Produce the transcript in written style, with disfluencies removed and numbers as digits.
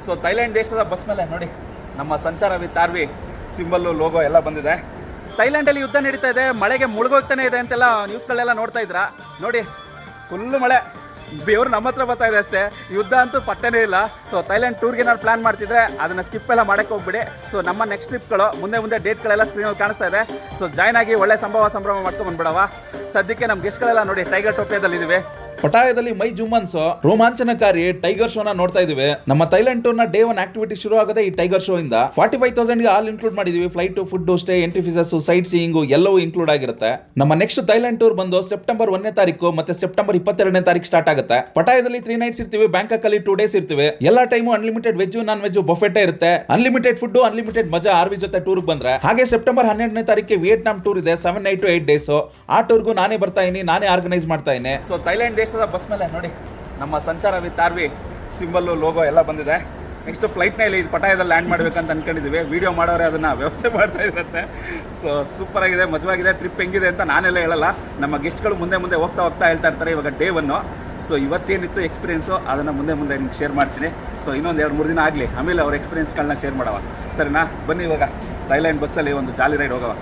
So Thailand ದೇಶದ bus ಮೇಲೆ ನೋಡಿ ನಮ್ಮ ಸಂಚಾರ ವಿತ್ ಆರ್ವಿ ಸಿಂಬಲ್ಲು ಲೋಗೋ ಎಲ್ಲ ಬಂದಿದೆ. ಥೈಲ್ಯಾಂಡಲ್ಲಿ ಯುದ್ಧ ನಡೀತಾ ಇದೆ, ಮಳೆಗೆ ಮುಳುಗೋಗ್ತಾನೆ ಇದೆ ಅಂತೆಲ್ಲ ನ್ಯೂಸ್ಗಳೆಲ್ಲ ನೋಡ್ತಾ ಇದ್ರಾ. ನೋಡಿ ಫುಲ್ಲು ಮಳೆ, ಬೆವರು ನಮ್ಮ ಹತ್ರ ಬರ್ತಾ ಇದೆ ಅಷ್ಟೇ, ಯುದ್ಧ ಅಂತೂ ಪಟ್ಟನೇ ಇಲ್ಲ. ಸೊ ಥೈಲ್ಯಾಂಡ್ ಟೂರ್ಗೆ ನಾವು ಪ್ಲಾನ್ ಮಾಡ್ತಿದ್ರೆ ಅದನ್ನು ಸ್ಕಿಪ್ ಎಲ್ಲ ಮಾಡೋಕ್ಕೆ ಹೋಗ್ಬಿಡಿ. ಸೊ ನಮ್ಮ ನೆಕ್ಸ್ಟ್ ಟ್ರಿಪ್ಗಳು ಮುಂದೆ ಡೇಟ್ಗಳೆಲ್ಲ ಸ್ಕ್ರೀನಲ್ಲಿ ಕಾಣಿಸ್ತಾ ಇದೆ. ಸೊ ಜಾಯ್ನ್ ಆಗಿ ಒಳ್ಳೆ ಸಂಭ್ರಮ ಮಾಡ್ಕೊಂಡು ಬಂದ್ಬಿಡವ. ಸದ್ಯಕ್ಕೆ ನಮ್ಮ ಗೆಸ್ಟ್ಗಳೆಲ್ಲ ನೋಡಿ ಟೈಗರ್ ಟೋಪಿಯಾದಲ್ಲಿ ಇದ್ದೀವಿ. ಪಟಾಯದಲ್ಲಿ ಮೈ ಜುಮ್ಮನ್ಸ್ ರೋಮಾಂಚನಕಾರಿ ಟೈಗರ್ ಶೋನ ನೋಡ್ತಾ ಇದೀವಿ. ನಮ್ಮ ಥೈಲ್ಯಾಂಡ್ ಟೂರ್ ನ ಡೇ 1 ಆಕ್ಟಿವಿಟಿ ಶುರು ಆಗದೆ ಈ ಟೈಗರ್ ಶೋ ಇಂದ 45,000 ಆಲ್ ಇನ್ಕ್ಲೂಡ್ ಮಾಡಿದೀವಿ. Flight, food, stay, entry ಫೀಸಸ್, site seeing ಎಲ್ಲವೂ ಇನ್ಕ್ಲೂಡ್ ಆಗಿರುತ್ತೆ. ನಮ್ಮ ನೆಕ್ಸ್ಟ್ ಥೈಲ್ಯಾಂಡ್ ಟೂರ್ ಬಂದು ಸೆಪ್ಟೆಂಬರ್ 1ನೇ ತಾರೀಕು ಮತ್ತೆ ಸೆಪ್ಟೆಂಬರ್ 22ನೇ ತಾರೀಕು ಸ್ಟಾರ್ಟ್ ಆಗುತ್ತೆ. ಪಟಾಯದಲ್ಲಿ 3 ನೈಟ್ಸ್ ಇರ್ತೀವಿ, ಬ್ಯಾಂಕಾಕ್ ಅಲ್ಲಿ 2 ಡೇಸ್ ಇರ್ತೀವಿ. ಎಲ್ಲಾ time unlimited veg non veg Buffett ಇರುತ್ತೆ. ಅನ್ಲಿಮಿಟೆಡ್ ಫುಡ್, ಅನ್ಲಿಮಿಟೆಡ್ ಮಜಾ ಆರ್ವಿ ಜೊತೆ ಟೂರ್ ಬಂದ್ರೆ. ಹಾಗೆ ಸೆಪ್ಟೆಂಬರ್ 12ನೇ ತಾರೀಕಿಗೆ ವಿಯೆಟ್ನಾಂ ಟೂರ್ ಇದೆ, 7 ನೈಟ್ 8 ಡೇಸ್. ಆ ಟೂರ್ಗೂ ನಾನೇ ಬರ್ತಾ ಇದೀನಿ, ನಾನೇ ಆರ್ಗನೈಸ್ ಮಾಡ್ತಾ ಇದೀನಿ. ಸೊ ಥೈಲ್ಯಾಂಡ್ ದೇಶದ ಬಸ್ ಮೇಲೆ ನೋಡಿ ನಮ್ಮ ಸಂಚಾರ ವಿತ್ ಆರ್ವಿ ಸಿಂಬಲ್ಲು ಲೋಗೋ ಎಲ್ಲ ಬಂದಿದೆ. ನೆಕ್ಸ್ಟ್ ಫ್ಲೈಟ್ನಲ್ಲಿ ಪಟಾಯದಲ್ಲಿ ಲ್ಯಾಂಡ್ ಮಾಡಬೇಕಂತ ಅನ್ಕೊಂಡಿದ್ದೀವಿ. ವಿಡಿಯೋ ಮಾಡೋರೆ ಅದನ್ನು ವ್ಯವಸ್ಥೆ ಮಾಡ್ತಾ ಇರುತ್ತೆ. ಸೊ ಸೂಪರ್ ಆಗಿದೆ, ಮಜವಾಗಿದೆ. ಟ್ರಿಪ್ ಹೆಂಗಿದೆ ಅಂತ ನಾನೆಲ್ಲ ಹೇಳಲ್ಲ, ನಮ್ಮ ಗೆಸ್ಟ್ಗಳು ಮುಂದೆ ಹೋಗ್ತಾ ಹೇಳ್ತಾ ಇರ್ತಾರೆ. ಇವಾಗ ಡೇ 1. ಸೊ ಇವತ್ತೇನಿತ್ತು ಎಕ್ಸ್ಪೀರಿಯೆನ್ಸು ಅದನ್ನು ಮುಂದೆ ನಿಮ್ಗೆ ಶೇರ್ ಮಾಡ್ತೀನಿ. ಸೊ ಇನ್ನೊಂದು 2-3 ದಿನ ಆಗಲಿ, ಆಮೇಲೆ ಅವ್ರ ಎಕ್ಸ್ಪೀರಿಯೆನ್ಸ್ಗಳನ್ನ ಶೇರ್ ಮಾಡವ. ಸರಿನಾ? ಬನ್ನಿ ಇವಾಗ ಥೈಲ್ಯಾಂಡ್ ಬಸ್ಸಲ್ಲಿ ಒಂದು ಜಾಲಿ ರೈಡ್ ಹೋಗವ.